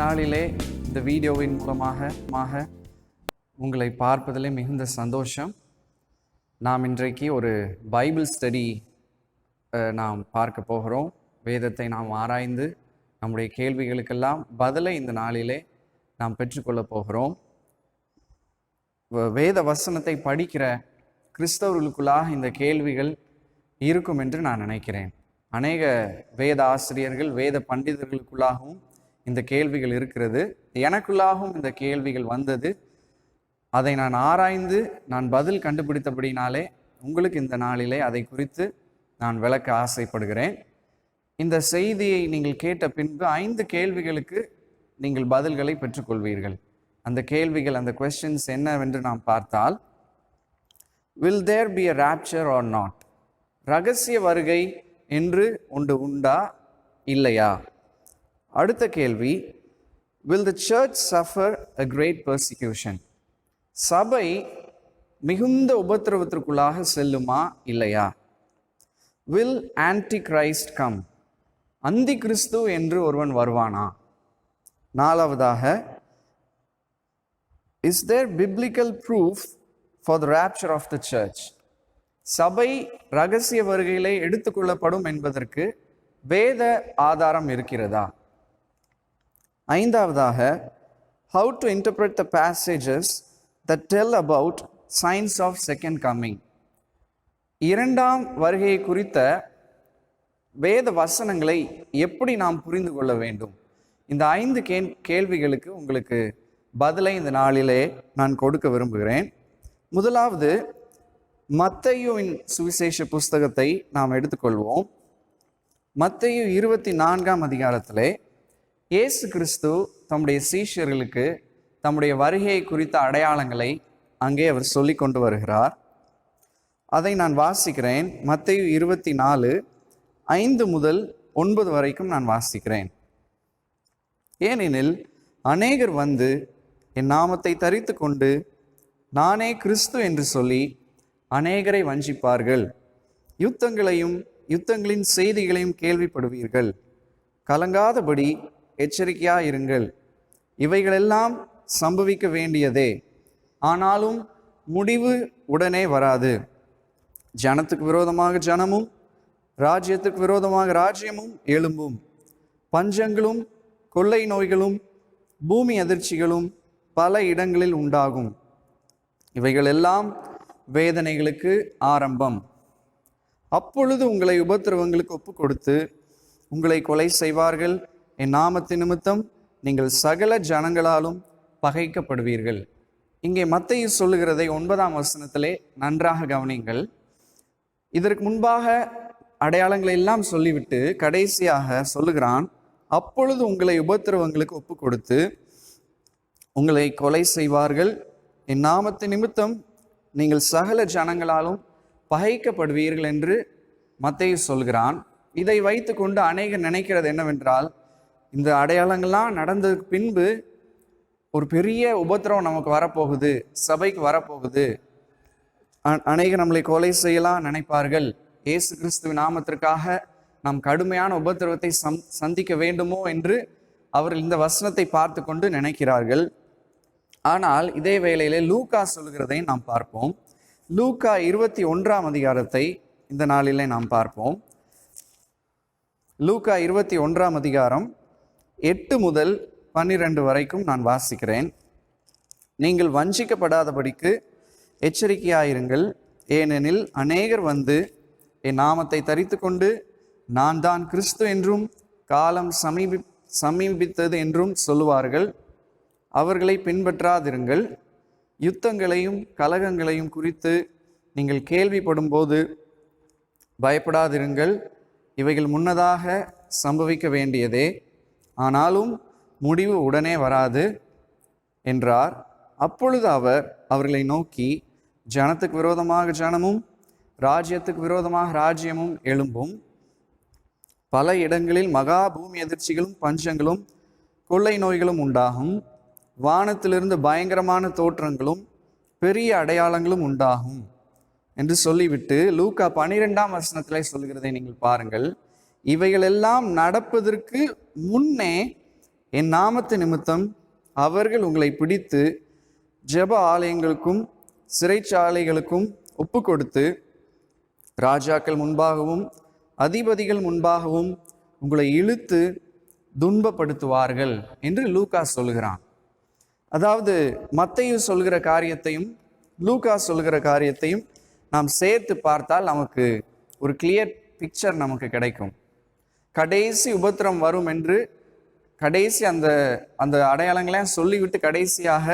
நாளிலே இந்த வீடியோவின் மூலமாக உங்களை பார்ப்பதிலே மிகுந்த சந்தோஷம். நாம் இன்றைக்கு ஒரு பைபிள் ஸ்டடி நாம் பார்க்க போகிறோம். வேதத்தை நாம் ஆராய்ந்து நம்முடைய கேள்விகளுக்கெல்லாம் பதிலை இந்த நாளிலே நாம் பெற்றுக்கொள்ள போகிறோம். வேத வசனத்தை படிக்கிற கிறிஸ்தவர்களுக்குள்ளாக இந்த கேள்விகள் இருக்கும் என்று நான் நினைக்கிறேன். அநேக வேத ஆசிரியர்கள், வேத பண்டிதர்களுக்குள்ளாகவும் இந்த கேள்விகள் இருக்கிறது. எனக்குள்ளாகவும் இந்த கேள்விகள் வந்தது. அதை நான் ஆராய்ந்து நான் பதில் கண்டுபிடித்தபடினாலே உங்களுக்கு இந்த நாளிலே அதை குறித்து நான் விளக்க ஆசைப்படுகிறேன். இந்த செய்தியை நீங்கள் கேட்ட பின்பு 5 கேள்விகளுக்கு நீங்கள் பதில்களை பெற்றுக்கொள்வீர்கள். அந்த கேள்விகள், அந்த questions என்னவென்று நாம் பார்த்தால், will there be a rapture or not? ரகசிய வருகை என்று ஒன்று உண்டா இல்லையா? அடுத்த கேள்வி, will the church suffer a great persecution? சபை மிகுந்த உபத்திரவத்திற்குள்ளாக செல்லுமா இல்லையா? will antichrist come? அந்தி கிறிஸ்து என்று ஒருவன் வருவானா? 4வதாக, is there biblical proof for the rapture of the church? சபை ரகசிய வருகையிலே எடுத்துக்கொள்ளப்படும் என்பதற்கு வேத ஆதாரம் இருக்கிறதா? 5வதாக, how to interpret the passages that tell about signs of second coming? இரண்டாம் வருகையை குறித்த வேத வசனங்களை எப்படி நாம் புரிந்து கொள்ள வேண்டும்? இந்த 5 கேள்விகளுக்கு உங்களுக்கு பதிலை இந்த நாளிலே நான் கொடுக்க விரும்புகிறேன். முதலாவது, மத்தேயுவின் சுவிசேஷ புஸ்தகத்தை நாம் எடுத்துக்கொள்வோம். மத்தேயு 24ஆம் அதிகாரத்திலே இயேசு கிறிஸ்து தம்முடைய சீஷர்களுக்கு தம்முடைய வருகையை குறித்த அடையாளங்களை அங்கே அவர் சொல்லி கொண்டு வருகிறார். அதை நான் வாசிக்கிறேன். மத்தேயு 24:5 முதல் 9 வரைக்கும் நான் வாசிக்கிறேன். ஏனெனில் அநேகர் வந்து என் நாமத்தை தரித்து கொண்டு நானே கிறிஸ்து என்று சொல்லி அநேகரை வஞ்சிப்பார்கள். யுத்தங்களின் செய்திகளையும் கேள்விப்படுவீர்கள். கலங்காதபடி எச்சரிக்கையாயிருங்கள். இவைகளெல்லாம் சம்பவிக்க வேண்டியதே, ஆனாலும் முடிவு உடனே வராது. ஜனத்துக்கு விரோதமாக ஜனமும் ராஜ்யத்துக்கு விரோதமாக ராஜ்யமும் எழும்பும். பஞ்சங்களும் கொள்ளை நோய்களும் பூமி அதிர்ச்சிகளும் பல இடங்களில் உண்டாகும். இவைகளெல்லாம் வேதனைகளுக்கு ஆரம்பம். அப்பொழுது உங்களை உபத்திரவங்களுக்கு ஒப்பு கொடுத்து உங்களை கொலை செய்வார்கள். என் நாமத்தின் நிமித்தம் நீங்கள் சகல ஜனங்களாலும் பகைக்கப்படுவீர்கள். இங்கே மத்தேயு சொல்லுகிறதை 9ஆம் வசனத்திலே நன்றாக கவனிங்கள். இதற்கு முன்பாக அடையாளங்களை எல்லாம் சொல்லிவிட்டு கடைசியாக சொல்லுகிறான், அப்பொழுது உங்களை உபத்திரவங்களுக்கு ஒப்பு கொடுத்து உங்களை கொலை செய்வார்கள். என் நாமத்தின் நிமித்தம் நீங்கள் சகல ஜனங்களாலும் பகைக்கப்படுவீர்கள் என்று மத்தேயு சொல்கிறான். இதை வைத்து கொண்டு அநேகர் நினைக்கிறது என்னவென்றால், இந்த அடையாளங்கள்லாம் நடந்ததுக்கு பின்பு ஒரு பெரிய உபத்திரவம் நமக்கு வரப்போகுது, சபைக்கு வரப்போகுது, அநேகர் நம்மளை கொலை செய்யலாம் நினைப்பார்கள். இயேசு கிறிஸ்துவின் நாமத்திற்காக நாம் கடுமையான உபத்திரவத்தை சந்திக்க வேண்டுமோ என்று அவர்கள் இந்த வசனத்தை பார்த்து கொண்டு நினைக்கிறார்கள். ஆனால் இதே வேளையிலே லூக்கா சொல்கிறதை நாம் பார்ப்போம். லூக்கா 21ஆம் அதிகாரத்தை இந்த நாளிலே நாம் பார்ப்போம். லூக்கா 21ஆம் அதிகாரம் 8 முதல் 12 வரைக்கும் நான் வாசிக்கிறேன். நீங்கள் வஞ்சிக்கப்படாதபடிக்கு எச்சரிக்கையாயிருங்கள். ஏனெனில் அநேகர் வந்து என் நாமத்தை தரித்து கொண்டு நான் தான் கிறிஸ்து என்றும் காலம் சமீபித்தது என்றும் சொல்லுவார்கள். அவர்களை பின்பற்றாதிருங்கள். யுத்தங்களையும் கலகங்களையும் குறித்து நீங்கள் கேள்விப்படும் போது பயப்படாதிருங்கள். இவைகள் முன்னதாக சம்பவிக்க வேண்டியதே, ஆனாலும் முடிவு உடனே வராது என்றார். அப்பொழுது அவர் அவர்களை நோக்கி, ஜனத்துக்கு விரோதமாக ஜனமும் ராஜ்யத்துக்கு விரோதமாக ராஜ்யமும் எழும்பும். பல இடங்களில் மகா பூமி அதிர்ச்சிகளும் பஞ்சங்களும் கொள்ளை நோய்களும் உண்டாகும். வானத்திலிருந்து பயங்கரமான தோற்றங்களும் பெரிய அடையாளங்களும் உண்டாகும் என்று சொல்லிவிட்டு லூக்கா 12ஆம் வசனத்திலே சொல்கிறதை நீங்கள் பாருங்கள். இவைகளெல்லாம் நடப்பதற்கு முன்னே என் நாமத்து நிமித்தம் அவர்கள் உங்களை பிடித்து ஜெப ஆலயங்களுக்கும் சிறைச்சாலைகளுக்கும் ஒப்பு கொடுத்து ராஜாக்கள் முன்பாகவும் அதிபதிகள் முன்பாகவும் உங்களை இழுத்து துன்பப்படுத்துவார்கள் என்று லூக்கா சொல்கிறான். அதாவது மத்தேயு சொல்கிற காரியத்தையும் லூக்கா சொல்கிற காரியத்தையும் நாம் சேர்த்து பார்த்தால் நமக்கு ஒரு கிளியர் பிக்சர் நமக்கு கிடைக்கும். கடைசி உபத்திரம் வரும் என்று கடைசி அந்த அடையாளங்களையும் சொல்லிவிட்டு கடைசியாக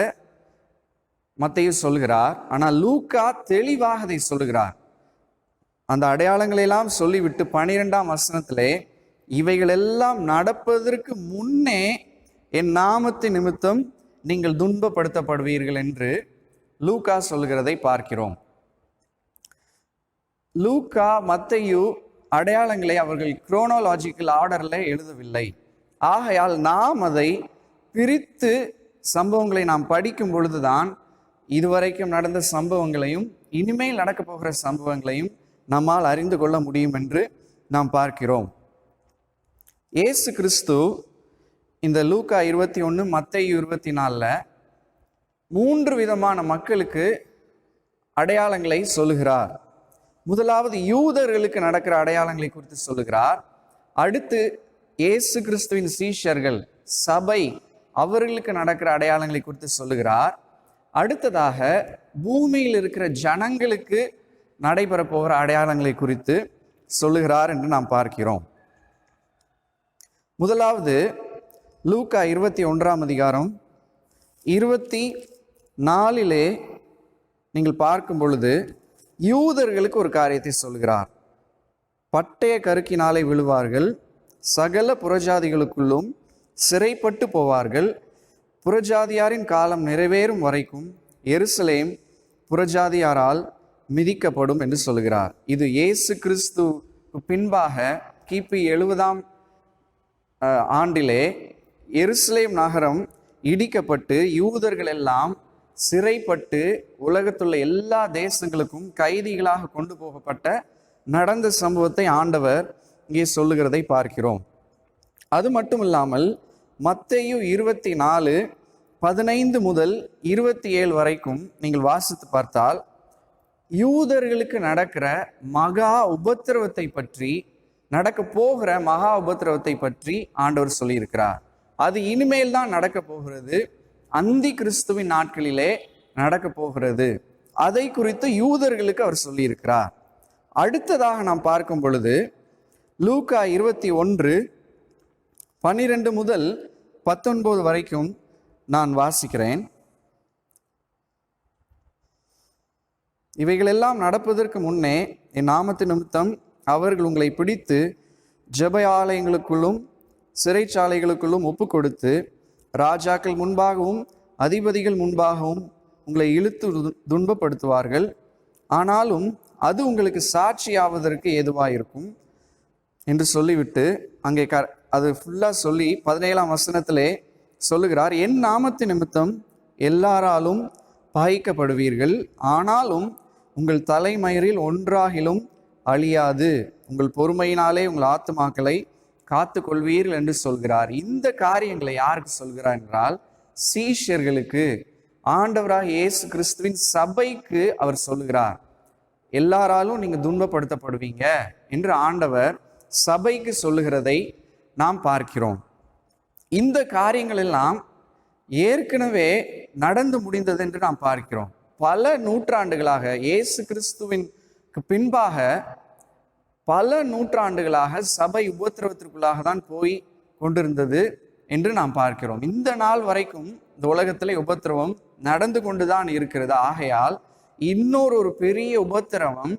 மத்தேயு சொல்கிறார். ஆனால் லூக்கா தெளிவாக அதை சொல்கிறார். அந்த அடையாளங்களெல்லாம் சொல்லிவிட்டு 12ஆம் வசனத்திலே இவைகளெல்லாம் நடப்பதற்கு முன்னே என் நாமத்து நிமித்தம் நீங்கள் துன்பப்படுத்தப்படுவீர்கள் என்று லூக்கா சொல்கிறதை பார்க்கிறோம். லூக்கா மத்தேயு அடையாளங்களை அவர்கள் குரோனாலாஜிக்கல் ஆர்டரில் எழுதவில்லை. ஆகையால் நாம் அதை பிரித்து சம்பவங்களை நாம் படிக்கும் பொழுதுதான் இதுவரைக்கும் நடந்த சம்பவங்களையும் இனிமேல் நடக்கப் போகிற சம்பவங்களையும் நம்மால் அறிந்து கொள்ள முடியும் என்று நாம் பார்க்கிறோம். இயேசு கிறிஸ்து இந்த லூக்கா 21 மத்தேயு 24 3 விதமான மக்களுக்கு அடையாளங்களை சொல்லுகிறார். முதலாவது யூதர்களுக்கு நடக்கிற அடையாளங்களை குறித்து சொல்லுகிறார். அடுத்து இயேசு கிறிஸ்துவின் சீஷர்கள் சபை அவர்களுக்கு நடக்கிற அடையாளங்களை குறித்து சொல்லுகிறார். அடுத்ததாக பூமியில் இருக்கிற ஜனங்களுக்கு நடைபெற போகிற அடையாளங்களை குறித்து சொல்லுகிறார் என்று நாம் பார்க்கிறோம். முதலாவது லூக்கா 21ஆம் அதிகாரம் 24 நீங்கள் பார்க்கும் பொழுது யூதர்களுக்கு ஒரு காரியத்தை சொல்கிறார். பட்டய கருக்கினாலே விழுவார்கள், சகல புறஜாதிகளுக்குள்ளும் சிறைப்பட்டு போவார்கள், புறஜாதியாரின் காலம் நிறைவேறும் வரைக்கும் எருசலேம் புறஜாதியாரால் மிதிக்கப்படும் என்று சொல்கிறார். இது இயேசு கிறிஸ்து பின்பாக கிபி 70ஆம் ஆண்டிலே எருசலேம் நகரம் இடிக்கப்பட்டு யூதர்கள் எல்லாம் சிறைப்பட்டு உலகத்துள்ள எல்லா தேசங்களுக்கும் கைதிகளாக கொண்டு போகப்பட்ட நடந்த சம்பவத்தை ஆண்டவர் இங்கே சொல்லுகிறதை பார்க்கிறோம். அது மட்டும் இல்லாமல் மத்தேயு 24:15 முதல் 27 வரைக்கும் நீங்கள் வாசித்து பார்த்தால் யூதர்களுக்கு நடக்கிற மகா உபத்திரவத்தை பற்றி, நடக்க போகிற மகா உபத்திரவத்தை பற்றி ஆண்டவர் சொல்லியிருக்கிறார். அது இனிமேல் தான் நடக்க போகிறது, அந்தி கிறிஸ்துவின் நாட்களிலே நடக்க போகிறது. அதை குறித்து யூதர்களுக்கு அவர் சொல்லியிருக்கிறார். அடுத்ததாக நாம் பார்க்கும் பொழுது லூக்கா 21:12 முதல் 19 வரைக்கும் நான் வாசிக்கிறேன். இவைகளெல்லாம் நடப்பதற்கு முன்னே என் நாமத்து நிமித்தம் அவர்கள் உங்களை பிடித்து ஜெப ஆலயங்களுக்குள்ளும் சிறைச்சாலைகளுக்குள்ளும் ஒப்பு கொடுத்து ராஜாக்கள் முன்பாகவும் அதிபதிகள் முன்பாகவும் உங்களை இழுத்து துன்பப்படுத்துவார்கள். ஆனாலும் அது உங்களுக்கு சாட்சியாவதற்கு ஏதுவாயிருக்கும் என்று சொல்லிவிட்டு அங்கே அது ஃபுல்லாக சொல்லி 17ஆம் வசனத்திலே சொல்லுகிறார், என் நாமத்து நிமித்தம் எல்லாராலும் பகைக்கப்படுவீர்கள், ஆனாலும் உங்கள் தலைமயிரில் ஒன்றாகிலும் அழியாது, உங்கள் பொறுமையினாலே உங்கள் ஆத்துமாக்களை காத்து கொள்வீர்கள் என்று சொல்கிறார். இந்த காரியங்களை யாருக்கு சொல்கிறார் என்றால் சீஷர்களுக்கு, ஆண்டவராக இயேசு கிறிஸ்துவின் சபைக்கு அவர் சொல்லுகிறார். எல்லாராலும் நீங்க துன்பப்படுத்தப்படுவீங்க என்று ஆண்டவர் சபைக்கு சொல்லுகிறதை நாம் பார்க்கிறோம். இந்த காரியங்கள் எல்லாம் ஏற்கனவே நடந்து முடிந்தது என்று நாம் பார்க்கிறோம். பல நூற்றாண்டுகளாக இயேசு கிறிஸ்துவின் பின்பாக பல நூற்றாண்டுகளாக சபை உபத்திரவத்திற்குள்ளாக தான் போய் கொண்டிருந்தது என்று நாம் பார்க்கிறோம். இந்த நாள் வரைக்கும் இந்த உலகத்திலே உபத்திரவம் நடந்து கொண்டுதான் இருக்கிறது. ஆகையால் இன்னொரு பெரிய உபத்திரவம்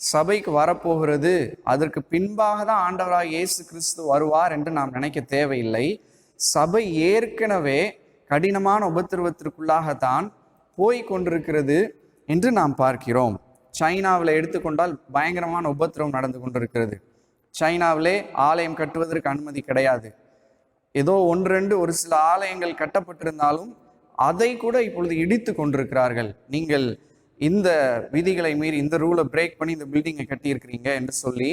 சபைக்கு வரப்போகிறது, அதற்கு பின்பாக தான் ஆண்டவராக இயேசு கிறிஸ்து வருவார் என்று நாம் நினைக்க தேவையில்லை. சபை ஏற்கனவே கடினமான உபத்திரவத்திற்குள்ளாகத்தான் போய் கொண்டிருக்கிறது என்று நாம் பார்க்கிறோம். சைனாவில் எடுத்துக்கொண்டால் பயங்கரமான உபத்திரவம் நடந்து கொண்டிருக்கிறது. சைனாவிலே ஆலயம் கட்டுவதற்கு அனுமதி கிடையாது. ஏதோ ஒரு சில ஆலயங்கள் கட்டப்பட்டிருந்தாலும் அதை கூட இப்பொழுது இடித்து கொண்டிருக்கிறார்கள். நீங்கள் இந்த விதிகளை மீறி, இந்த ரூலை பிரேக் பண்ணி இந்த பில்டிங்கை கட்டியிருக்கிறீங்க என்று சொல்லி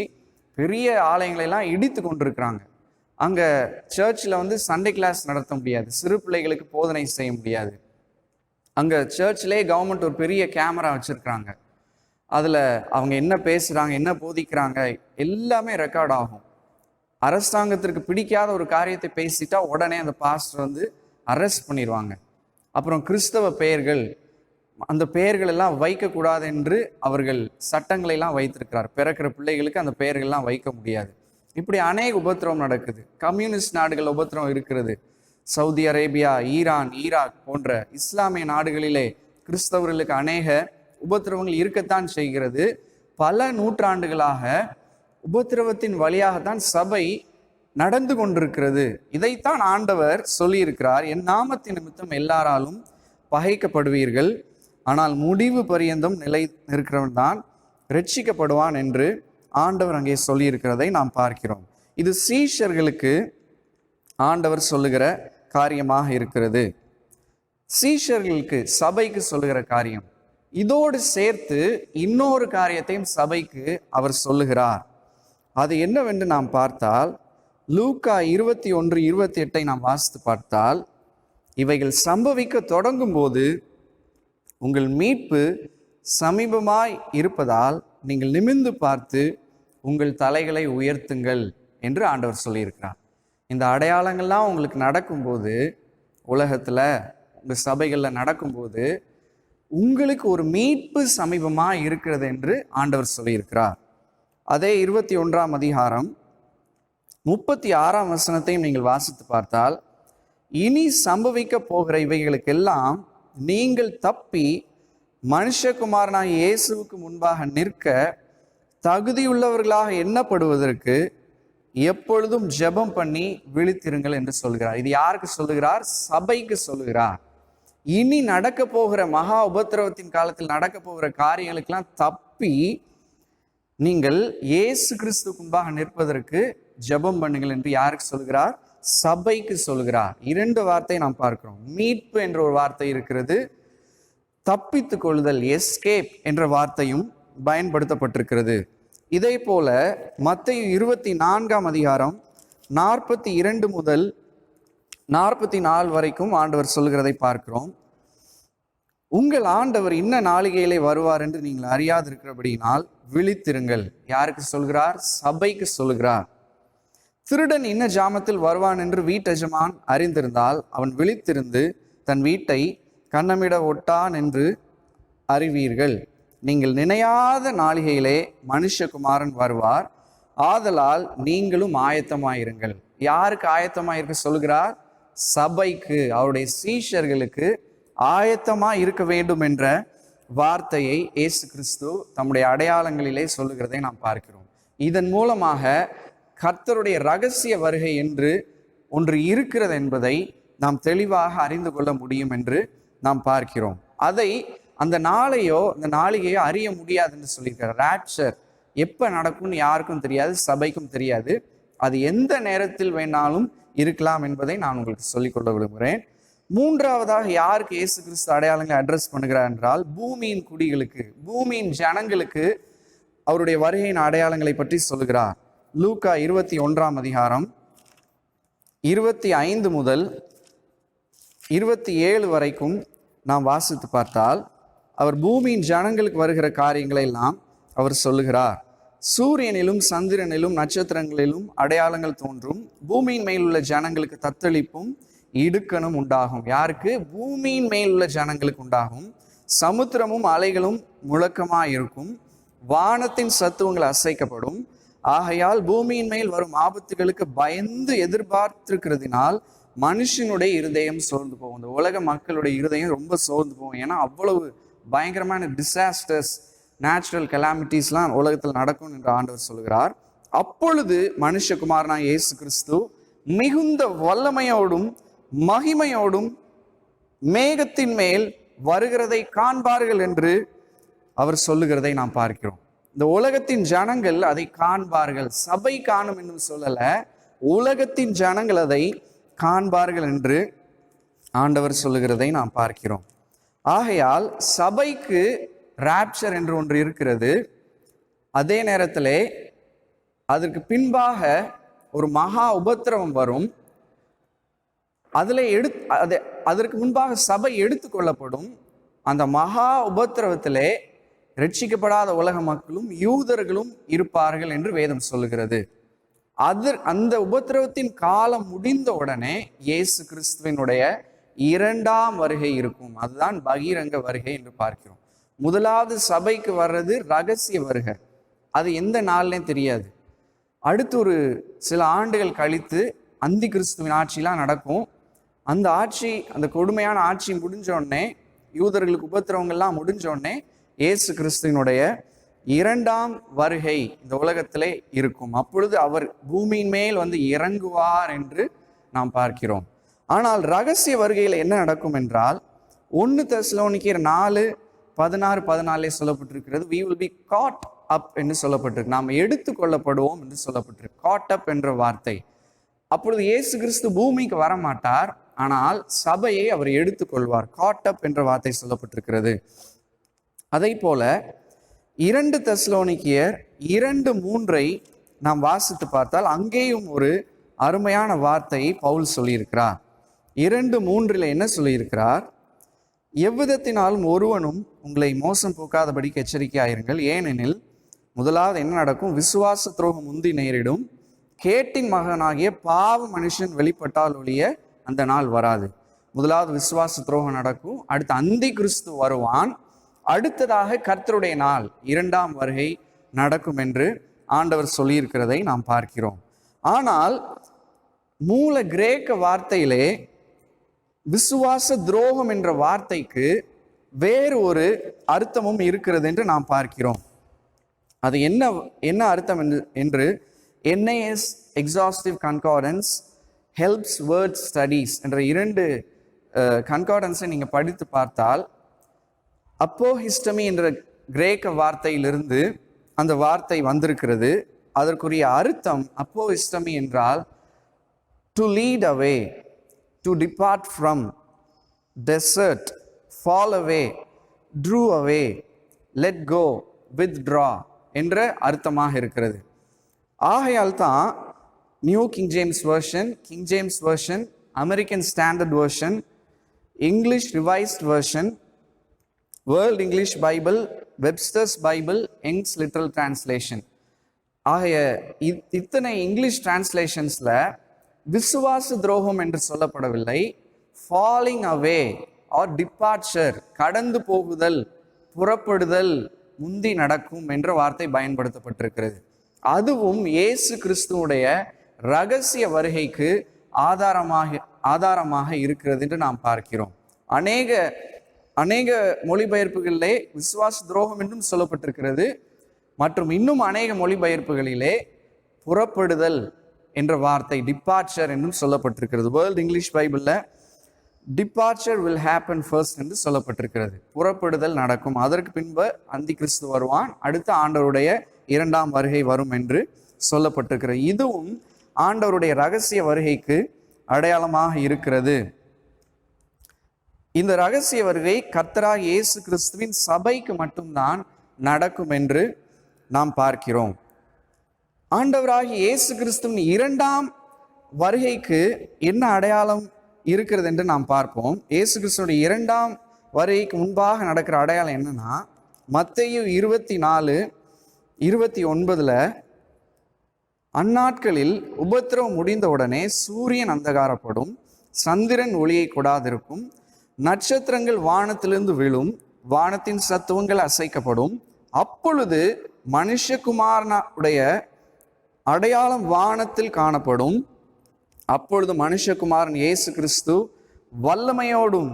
பெரிய ஆலயங்களை எல்லாம் இடித்து கொண்டிருக்கிறாங்க. அங்கே சர்ச்சில் வந்து சண்டே கிளாஸ் நடத்த முடியாது, சிறு பிள்ளைகளுக்கு போதனை செய்ய முடியாது. அங்கே சர்ச்லேயே கவர்மெண்ட் ஒரு பெரிய கேமரா வச்சுருக்குறாங்க. அதில் அவங்க என்ன பேசுகிறாங்க, என்ன போதிக்கிறாங்க எல்லாமே ரெக்கார்ட் ஆகும். அரசாங்கத்திற்கு பிடிக்காத ஒரு காரியத்தை பேசிட்டா உடனே அந்த பாஸ்டர் வந்து அரெஸ்ட் பண்ணிடுவாங்க. அப்புறம் கிறிஸ்தவ பெயர்கள், அந்த பெயர்கள் எல்லாம் வைக்கக்கூடாது என்று அவர்கள் சட்டங்களை எல்லாம் வைத்திருக்கிறார். பிறக்கிற பிள்ளைகளுக்கு அந்த பெயர்கள்லாம் வைக்க முடியாது. இப்படி அநேக உபத்திரவம் நடக்குது. கம்யூனிஸ்ட் நாடுகள் உபத்திரவம் இருக்கிறது. சவுதி அரேபியா, ஈரான், ஈராக் போன்ற இஸ்லாமிய நாடுகளிலே கிறிஸ்தவர்களுக்கு அநேக உபத்திரவங்கள் இருக்கத்தான் செய்கிறது. பல நூற்றாண்டுகளாக உபத்திரவத்தின் வழியாகத்தான் சபை நடந்து கொண்டிருக்கிறது. இதைத்தான் ஆண்டவர் சொல்லியிருக்கிறார், என் நாமத்தின் நிமித்தம் எல்லாராலும் பகைக்கப்படுவீர்கள், ஆனால் முடிவு பரியந்தம் நிலை நிற்கிறவன் தான் ரட்சிக்கப்படுவான் என்று ஆண்டவர் அங்கே சொல்லியிருக்கிறதை நாம் பார்க்கிறோம். இது சீஷர்களுக்கு ஆண்டவர் சொல்லுகிற காரியமாக இருக்கிறது. சீஷர்களுக்கு, சபைக்கு சொல்லுகிற காரியம். இதோடு சேர்த்து இன்னொரு காரியத்தையும் சபைக்கு அவர் சொல்லுகிறார். அது என்னவென்று நாம் பார்த்தால், லூக்கா 21:28 நாம் வாசித்து பார்த்தால், இவைகள் சம்பவிக்க தொடங்கும் போது உங்கள் மீட்பு சமீபமாய் இருப்பதால் நீங்கள் நிமிர்ந்து பார்த்து உங்கள் தலைகளை உயர்த்துங்கள் என்று ஆண்டவர் சொல்லியிருக்கிறார். இந்த அடையாளங்கள்லாம் உங்களுக்கு நடக்கும்போது, உலகத்தில் உங்கள் சபைகளில் நடக்கும்போது உங்களுக்கு ஒரு மீட்பு சமீபமாக இருக்கிறது என்று ஆண்டவர் சொல்லியிருக்கிறார். அதே 21ஆம் அதிகாரம் 36ஆம் வசனத்தையும் நீங்கள் வாசித்து பார்த்தால், இனி சம்பவிக்க போகிற இவைகளுக்கெல்லாம் நீங்கள் தப்பி மனுஷகுமாரனாகிய இயேசுவுக்கு முன்பாக நிற்க தகுதியுள்ளவர்களாக எண்ணப்படுவதற்கு எப்பொழுதும் ஜெபம் பண்ணி விழித்திருங்கள் என்று சொல்கிறார். இது யாருக்கு சொல்லுகிறார்? சபைக்கு சொல்லுகிறார். இனி நடக்க போகிற மகா உபத்திரவத்தின் காலத்தில் நடக்க போகிற காரியங்களுக்கெல்லாம் தப்பி நீங்கள் இயேசு கிறிஸ்துவுக்கு முன்பாக நிற்பதற்கு ஜெபம் பண்ணுங்கள் என்று யாருக்கு சொல்கிறார்? சபைக்கு சொல்கிறார். 2 வார்த்தை நாம் பார்க்கிறோம். மீட்பு என்ற ஒரு வார்த்தை இருக்கிறது, தப்பித்துக் கொள்ளுதல், எஸ்கேப் என்ற வார்த்தையும் பயன்படுத்தப்பட்டிருக்கிறது. இதே போல மத்தேயு 24ஆம் அதிகாரம் 42 முதல் 44 வரைக்கும் ஆண்டவர் சொல்கிறதை பார்க்கிறோம். உங்கள் ஆண்டவர் இன்ன நாளிகையிலே வருவார் என்று நீங்கள் அறியாதிருக்கிறபடியினால் விழித்திருங்கள். யாருக்கு சொல்கிறார்? சபைக்கு சொல்கிறார். திருடன் இன்ன ஜாமத்தில் வருவான் என்று வீட்டெஜமான் அறிந்திருந்தால் அவன் விழித்திருந்து தன் வீட்டை கன்னமிட ஒட்டான் என்று அறிவீர்கள். நீங்கள் நினையாத நாளிகையிலே மனுஷகுமாரன் வருவார், ஆதலால் நீங்களும் ஆயத்தமாயிருங்கள். யாருக்கு ஆயத்தமாயிருக்க சொல்கிறார்? சபைக்கு, அவருடைய சீஷர்களுக்கு ஆயத்தமாக இருக்க வேண்டும் என்ற வார்த்தையை இயேசு கிறிஸ்து தம்முடைய அடையாளங்களிலே சொல்லுகிறதை நாம் பார்க்கிறோம். இதன் மூலமாக கர்த்தருடைய ரகசிய வருகை என்று ஒன்று இருக்கிறது என்பதை நாம் தெளிவாக அறிந்து கொள்ள முடியும் என்று நாம் பார்க்கிறோம். அதை அந்த நாளையோ அந்த நாளிகையோ அறிய முடியாது என்று சொல்லியிருக்கிறார். ராப்சர் எப்போ நடக்கும்னு யாருக்கும் தெரியாது, சபைக்கும் தெரியாது. அது எந்த நேரத்தில் வேணாலும் இருக்கலாம் என்பதை நான் உங்களுக்கு சொல்லிக்கொள்ள விரும்புகிறேன். மூன்றாவதாக யாருக்கு இயேசு கிறிஸ்து அடையாளங்களை அட்ரஸ் பண்ணுகிறார் என்றால், பூமியின் குடிகளுக்கு, பூமியின் ஜனங்களுக்கு அவருடைய வருகையின் அடையாளங்களை பற்றி சொல்லுகிறார். லூக்கா 21ஆம் அதிகாரம் 25 முதல் 27 வரைக்கும் நாம் வாசித்து பார்த்தால், அவர் பூமியின் ஜனங்களுக்கு வருகிற காரியங்களை எல்லாம் அவர் சொல்லுகிறார். சூரியனிலும் சந்திரனிலும் நட்சத்திரங்களிலும் அடையாளங்கள் தோன்றும், பூமியின் மேல் உள்ள ஜனங்களுக்கு தத்தளிப்பும் இடுக்கணும் உண்டாகும். யாருக்கு? பூமியின் மேல் உள்ள ஜனங்களுக்கு உண்டாகும். சமுத்திரமும் அலைகளும் முழக்கமாயிருக்கும், வானத்தின் சத்துவங்கள் அசைக்கப்படும். ஆகையால் பூமியின் மேல் வரும் ஆபத்துகளுக்கு பயந்து எதிர்பார்த்திருக்கிறதுனால் மனுஷனுடைய இருதயம் சோர்ந்து போகும். இந்த உலக மக்களுடைய இருதயம் ரொம்ப சோர்ந்து போகும். ஏன்னா அவ்வளவு பயங்கரமான டிசாஸ்டர்ஸ், நேச்சுரல் கலாமிட்டிஸ்லாம் உலகத்தில் நடக்கும் என்று ஆண்டவர் சொல்கிறார். அப்பொழுது மனுஷகுமாரனாகிய இயேசு கிறிஸ்து மிகுந்த வல்லமையோடும் மகிமையோடும் மேகத்தின் மேல் வருகிறதை காண்பார்கள் என்று அவர் சொல்லுகிறதை நாம் பார்க்கிறோம். இந்த உலகத்தின் ஜனங்கள் அதை காண்பார்கள். சபை காணும் என்று சொல்லல, உலகத்தின் ஜனங்கள் அதை காண்பார்கள் என்று ஆண்டவர் சொல்லுகிறதை நாம் பார்க்கிறோம். ஆகையால் சபைக்கு ராப்சர் என்று ஒன்று இருக்கிறது. அதே நேரத்திலே அதற்கு பின்பாக ஒரு மகா உபத்திரவம் வரும். அதற்கு முன்பாக சபை எடுத்துக்கொள்ளப்படும். அந்த மகா உபத்திரவத்திலே ரட்சிக்கப்படாத உலக மக்களும் யூதர்களும் இருப்பார்கள் என்று வேதம் சொல்லுகிறது. அந்த உபத்திரவத்தின் காலம் முடிந்த உடனே இயேசு கிறிஸ்துவினுடைய இரண்டாம் வருகை இருக்கும். அதுதான் பகிரங்க வருகை என்று பார்க்கிறோம். முதலாவது சபைக்கு வர்றது ரகசிய வருகை, அது எந்த நாள்லையும் தெரியாது. அடுத்து ஒரு சில ஆண்டுகள் கழித்து அந்தி கிறிஸ்துவின் ஆட்சிலாம் நடக்கும். அந்த ஆட்சி, அந்த கொடுமையான ஆட்சி முடிஞ்சோடனே, யூதர்களுக்கு உபத்திரவங்கள்லாம் முடிஞ்சோடனே இயேசு கிறிஸ்துவினுடைய இரண்டாம் வருகை இந்த உலகத்திலே இருக்கும். அப்பொழுது அவர் பூமியின் மேல் வந்து இறங்குவார் என்று நாம் பார்க்கிறோம். ஆனால் ரகசிய வருகையில் என்ன நடக்கும் என்றால், 1 தெசலோனிக்கேயர் 4:16-14 சொல்லப்பட்டிருக்கிறது. we will be caught up என்று சொல்லப்பட்டிருக்கு. நாம் எடுத்துக்கொள்ளப்படுவோம் என்று சொல்லப்பட்டிருக்கு. caught up என்ற வார்த்தை. அப்பொழுது இயேசு கிறிஸ்து பூமிக்கு வரமாட்டார், ஆனால் சபையை அவர் எடுத்துக்கொள்வார். caught up என்ற வார்த்தை சொல்லப்பட்டிருக்கிறது. அதை போல 2 தெசலோனிக்கேயர் 2:3 நாம் வாசித்து பார்த்தால் அங்கேயும் ஒரு அருமையான வார்த்தையை பவுல் சொல்லியிருக்கிறார். 2:3 என்ன சொல்லியிருக்கிறார்? எவ்விதத்தினாலும் ஒருவனும் உங்களை மோசம் போக்காதபடிக்கு எச்சரிக்கையாயிருங்கள். ஏனெனில் முதலாவது என்ன நடக்கும்? விசுவாச துரோகம் முந்தி நேரிடும். கேட்டின் மகனாகிய பாவ மனுஷன் வெளிப்பட்டால் ஒழிய அந்த நாள் வராது. முதலாவது விசுவாச துரோகம் நடக்கும். அடுத்து அந்தி கிறிஸ்து வருவான். அடுத்ததாக கர்த்தருடைய நாள், இரண்டாம் வருகை நடக்கும் என்று ஆண்டவர் சொல்லியிருக்கிறதை நாம் பார்க்கிறோம். ஆனால் மூல கிரேக்க வார்த்தையிலே விசுவாச துரோகம் என்ற வார்த்தைக்கு வேறு ஒரு அர்த்தமும் இருக்கிறது என்று நாம் பார்க்கிறோம். அது என்ன அர்த்தம் என்று NAS exhaustive concordance, helps word studies என்ற 2 கன்கார்டன்ஸை நீங்கள் படித்து பார்த்தால், அப்போஹிஸ்டமி என்ற கிரேக்க வார்த்தையிலிருந்து அந்த வார்த்தை வந்திருக்கிறது. அதற்குரிய அர்த்தம், அப்போஹிஸ்டமி என்றால் to lead away, to depart from, desert, fall away, drew away, let go, withdraw என்ற அர்த்தமாக இருக்கிறது. ஆகையால் தான் new King James version, King James version, American standard version, English revised version, world English Bible, Webster's Bible, Young's literal translation ஆகிய இத்தனை English டிரான்ஸ்லேஷன்ஸில் விசுவாச துரோகம் என்று சொல்லப்படவில்லை, ஃபாலிங் அவே ஆர் டிபார்ச்சர், கடந்து போகுதல், புறப்படுதல் முந்தி நடக்கும் என்ற வார்த்தை பயன்படுத்தப்பட்டிருக்கிறது. அதுவும் இயேசு கிறிஸ்துவுடைய இரகசிய வருகைக்கு ஆதாரமாக இருக்கிறது என்று நாம் பார்க்கிறோம். அநேக மொழிபெயர்ப்புகளிலே விசுவாச துரோகம் என்றும் சொல்லப்பட்டிருக்கிறது. மற்றும் இன்னும் அநேக மொழிபெயர்ப்புகளிலே புறப்படுதல் என்ற வார்த்தை டிபார்ச்சர் என்றும் சொல்லப்பட்டிருக்கிறது. வேர்ல்ட் இங்கிலீஷ் பைபிளில் டிபார்ச்சர் வில் ஹேப்பன் ஃபர்ஸ்ட் என்று சொல்லப்பட்டிருக்கிறது. புறப்படுதல் நடக்கும், அதற்கு பின்பு அந்தி கிறிஸ்து வருவான், அடுத்து ஆண்டவருடைய இரண்டாம் வருகை வரும் என்று சொல்லப்பட்டிருக்கிறது. இதுவும் ஆண்டவருடைய இரகசிய வருகைக்கு அடையாளமாக இருக்கிறது. இந்த இரகசிய வருகை கர்த்தராகிய இயேசு கிறிஸ்துவின் சபைக்கு மட்டும்தான் நடக்கும் என்று நாம் பார்க்கிறோம். ஆண்டவராகிய இயேசு கிறிஸ்துவின் இரண்டாம் வருகைக்கு என்ன அடையாளம் இருக்கிறது என்று நாம் பார்ப்போம். இயேசு கிறிஸ்துவோட இரண்டாம் வருகைக்கு முன்பாக நடக்கிற அடையாளம் என்னன்னா, மத்தேயு 24:29 அந்நாட்களில் உபத்திரவம் முடிந்தவுடனே சூரியன் அந்தகாரப்படும், சந்திரன் ஒளியை கொடாதிருக்கும், நட்சத்திரங்கள் வானத்திலிருந்து விழும், வானத்தின் சத்துவங்கள் அசைக்கப்படும், அப்பொழுது மனுஷகுமாரனுடைய அடையாளம் வானத்தில் காணப்படும். அப்பொழுது மனுஷகுமாரன் இயேசு கிறிஸ்து வல்லமையோடும்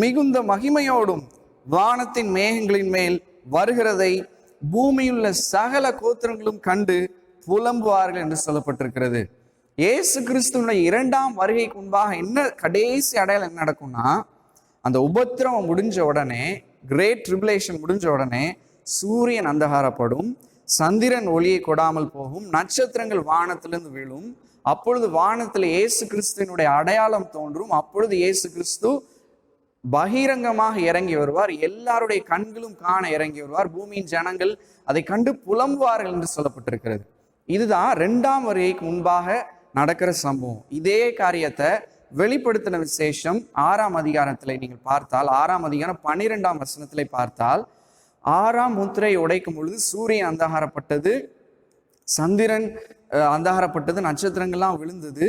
மிகுந்த மகிமையோடும் வானத்தின் மேகங்களின் மேல் வருகிறதை பூமியுள்ள சகல கோத்திரங்களும் கண்டு புலம்புவார்கள் என்று சொல்லப்பட்டிருக்கிறது. இயேசு கிறிஸ்துவனுடைய இரண்டாம் வருகைக்கு முன்பாக என்ன கடைசி அடையாளம் என்ன நடக்கும்னா, அந்த உபத்திரவம் முடிஞ்ச உடனே, கிரேட் ட்ரிபுலேஷன் முடிஞ்ச உடனே சூரியன் அந்தகாரப்படும், சந்திரன் ஒளியை கொடாமல் போகும், நட்சத்திரங்கள் வானத்திலிருந்து விழும். அப்பொழுது வானத்தில் இயேசு கிறிஸ்துவனுடைய அடையாளம் தோன்றும். அப்பொழுது இயேசு கிறிஸ்து பகிரங்கமாக இறங்கி வருவார், எல்லாருடைய கண்களும் காண இறங்கி வருவார், பூமியின் ஜனங்கள் அதை கண்டு புலம்புவார்கள் என்று சொல்லப்பட்டிருக்கிறது. இதுதான் இரண்டாம் வருகைக்கு முன்பாக நடக்கிற சம்பவம். இதே காரியத்தை வெளிப்படுத்தின விசேஷம் 6ஆம் அதிகாரத்தில் நீங்கள் பார்த்தால், 6ஆம் அதிகாரம் 12ஆம் வசனத்திலே பார்த்தால், 6ஆம் முத்திரை உடைக்கும் பொழுது சூரியன் அந்தகாரப்பட்டது, சந்திரன் அந்தகாரப்பட்டது, நட்சத்திரங்கள்லாம் விழுந்தது,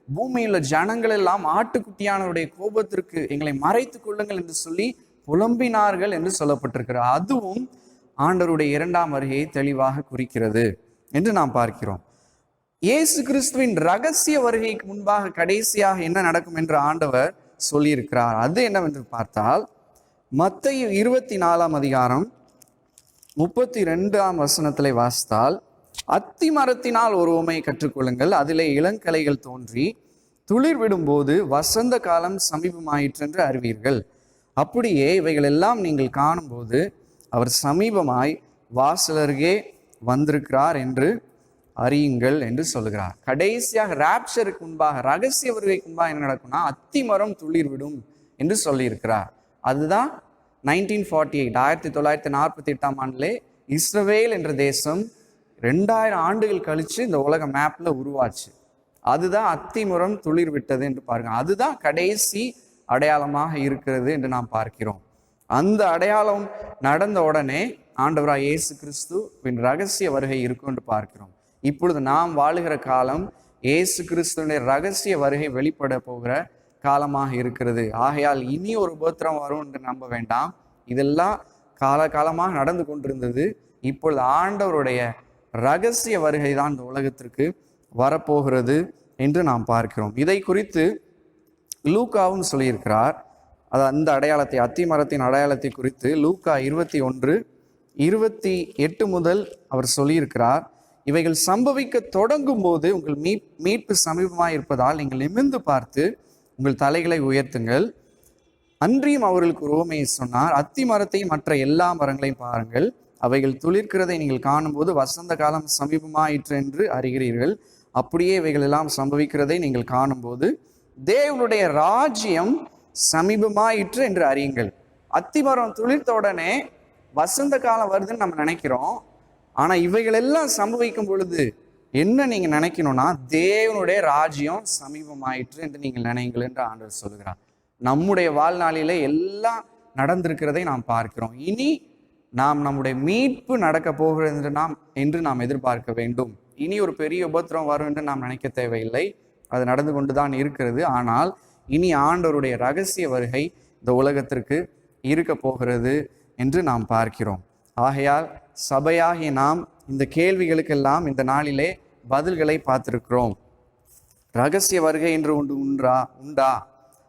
பூமியில் ஜனங்கள் எல்லாம் ஆட்டுக்குட்டியானவருடைய கோபத்திற்கு எங்களை மறைத்துக் கொள்ளுங்கள் என்று சொல்லி புலம்பினார்கள் என்று சொல்லப்பட்டிருக்கிறது. அதுவும் ஆண்டவருடைய 2ஆம் வருகையை தெளிவாக குறிக்கிறது என்று நாம் பார்க்கிறோம். இயேசு கிறிஸ்துவின் ரகசிய வருகைக்கு முன்பாக கடைசியாக என்ன நடக்கும் என்று ஆண்டவர் சொல்லியிருக்கிறார். அது என்னவென்று பார்த்தால், மத்தேயு 24ஆம் அதிகாரம் 32ஆம் வசனத்திலே வாசித்தால், அத்தி மரத்தினால் ஒரு உவமையை கற்றுக்கொள்ளுங்கள், அதிலே இளங்கலைகள் தோன்றி துளிர் விடும்போது வசந்த காலம் சமீபமாயிற்று என்று அறிவீர்கள். அப்படியே இவைகள் எல்லாம் நீங்கள் காணும்போது அவர் சமீபமாய் வாசலருகே வந்திருக்கிறார் என்று அறியுங்கள் என்று சொல்லுகிறார். கடைசியாக ராப்சருக்கு முன்பாக, ரகசிய வருகைக்கு முன்பாக என்ன நடக்கும்னா, அத்தி மரம் துளிர் விடும் என்று சொல்லியிருக்கிறார். அதுதான் 1948 ஆண்டிலே இஸ்ரவேல் என்ற தேசம் 2000 ஆண்டுகள் கழிச்சு இந்த உலக மேப்ல உருவாச்சு. அதுதான் அத்தி மரம் துளிர் விட்டது என்று பாருங்க. அதுதான் கடைசி அடையாளமாக இருக்கிறது என்று நாம் பார்க்கிறோம். அந்த அடையாளம் நடந்த உடனே ஆண்டவராய் இயேசு கிறிஸ்துவின் ரகசிய வருகை இருக்கும் என்று பார்க்கிறோம். இப்பொழுது நாம் வாழுகிற காலம் இயேசு கிறிஸ்துவினுடைய ரகசிய வருகை வெளிப்பட போகிற காலமாக இருக்கிறது. ஆகையால் இனி ஒரு உபத்திரம் வரும் என்று நம்ப வேண்டாம். இதெல்லாம் காலகாலமாக நடந்து கொண்டிருந்தது. இப்பொழுது ஆண்டவருடைய ரகசிய வருகை தான் இந்த உலகத்திற்கு வரப்போகிறது என்று நாம் பார்க்கிறோம். இதை குறித்து லூக்காவும் சொல்லியிருக்கிறார். அது அந்த அடையாளத்தை, அத்தி மரத்தின் அடையாளத்தை குறித்து லூக்கா 21:28 முதல் அவர் சொல்லியிருக்கிறார். இவைகள் சம்பவிக்க தொடங்கும் போது உங்கள் மீட்பு சமீபமாக இருப்பதால் நீங்கள் நிமிர்ந்து பார்த்து உங்கள் தலைகளை உயர்த்துங்கள். அன்றியும் அவர்களுக்கு ஒரு உவமையை சொன்னார். அத்தி மரத்தையும் மற்ற எல்லா மரங்களையும் பாருங்கள், அவைகள் துளிர்க்கிறதை நீங்கள் காணும்போது வசந்த காலம் சமீபமாயிற்று என்று அறிகிறீர்கள். அப்படியே இவைகள் எல்லாம் சம்பவிக்கிறதை நீங்கள் காணும்போது தேவனுடைய ராஜ்யம் சமீபமாயிற்று என்று அறியுங்கள். அத்திமரம் துளிர்த்த உடனே வசந்த காலம் வருதுன்னு நம்ம நினைக்கிறோம். ஆனா இவைகள் எல்லாம் சம்பவிக்கும் பொழுது என்ன நீங்க நினைக்கணும்னா, தேவனுடைய ராஜ்யம் சமீபமாயிற்று என்று நீங்கள் நினைங்கள் என்று ஆண்டவர் சொல்கிறார். நம்முடைய வாழ்நாளிலே எல்லாம் நடந்திருக்கிறதை நாம் பார்க்கிறோம். இனி நாம் நம்முடைய மீட்பு நடக்க போகிறது என்று நாம் எதிர்பார்க்க வேண்டும். இனி ஒரு பெரிய உபத்திரம் வரும் என்று நாம் நினைக்க தேவையில்லை. அது நடந்து கொண்டுதான் இருக்கிறது. ஆனால் இனி ஆண்டவருடைய ரகசிய வருகை இந்த உலகத்திற்கு இருக்க போகிறது என்று நாம் பார்க்கிறோம். ஆகையால் சபையாகிய நாம் இந்த கேள்விகளுக்கெல்லாம் இந்த நாளிலே பதில்களை பார்த்திருக்கிறோம். ரகசிய வருகை என்று உண்டா?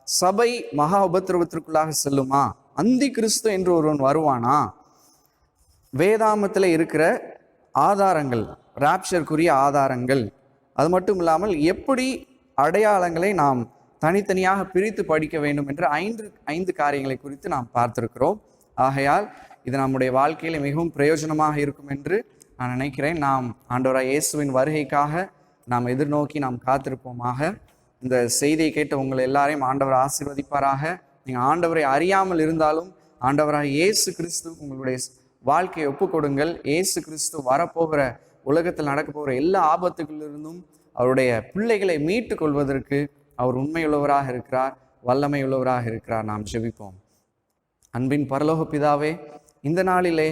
சபை மகா உபத்திரவத்திற்குள்ளாக செல்லுமா? அந்தி கிறிஸ்து என்று ஒருவன் வருவானா? வேதாமத்தில் இருக்கிற ஆதாரங்கள், ராப்சருக்குரிய ஆதாரங்கள், அது மட்டும் இல்லாமல் எப்படி அடையாளங்களை நாம் தனித்தனியாக பிரித்து படிக்க வேண்டும் என்ற 5 காரியங்களை குறித்து நாம் பார்த்திருக்கிறோம். ஆகையால் இது நம்முடைய வாழ்க்கையில் மிகவும் பிரயோஜனமாக இருக்கும் என்று நான் நினைக்கிறேன். நாம் ஆண்டவராய் இயேசுவின் வருகைக்காக நாம் எதிர்நோக்கி நாம் காத்திருப்போமாக. இந்த செய்தியை கேட்ட உங்களை எல்லாரையும் ஆண்டவர் ஆசீர்வதிப்பாராக. நீங்கள் ஆண்டவரை அறியாமல் இருந்தாலும் ஆண்டவராய் இயேசு கிறிஸ்து உங்களுடைய வாழ்க்கையை ஒப்புக்கொடுங்கள். இயேசு கிறிஸ்து வரப்போகிற உலகத்தில் நடக்க போகிற எல்லா ஆபத்துகளிலிருந்தும் அவருடைய பிள்ளைகளை மீட்டு கொள்வதற்கு அவர் உண்மையுள்ளவராக இருக்கிறார், வல்லமை உள்ளவராக இருக்கிறார். நாம் ஜெபிப்போம். அன்பின் பரலோக பிதாவே, இந்த நாளிலே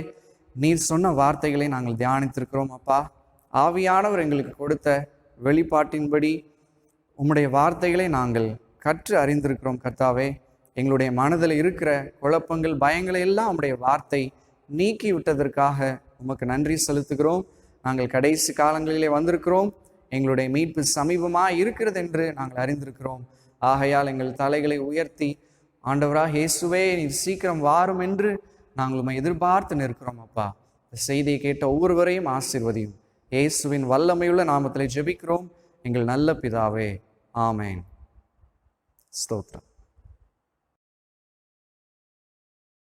நீர் சொன்ன வார்த்தைகளை நாங்கள் தியானித்திருக்கிறோம். அப்பா, ஆவியானவர் எங்களுக்கு கொடுத்த வெளிப்பாட்டின்படி உம்முடைய வார்த்தைகளை நாங்கள் கற்று அறிந்திருக்கிறோம். கர்த்தாவே, எங்களுடைய மனதில் இருக்கிற குழப்பங்கள், பயங்களை எல்லாம் உம்முடைய வார்த்தை நீக்கி விட்டதற்காக உமக்கு நன்றி செலுத்துகிறோம். நாங்கள் கடைசி காலங்களிலே வந்திருக்கிறோம். எங்களுடைய மீட்பு சமீபமாக இருக்கிறது என்று நாங்கள் அறிந்திருக்கிறோம். ஆகையால் எங்கள் தலைகளை உயர்த்தி, ஆண்டவராக இயேசுவே நீர் சீக்கிரம் வாரும் என்று நாங்கள் உம்மை எதிர்பார்த்து நிற்கிறோம். அப்பா, இந்த செய்தியை கேட்ட ஒவ்வொருவரையும் ஆசீர்வதியும். இயேசுவின் வல்லமையுள்ள நாமத்திலே ஜெபிக்கிறோம் எங்கள் நல்ல பிதாவே. ஆமேன். ஸ்தோத்திரம்.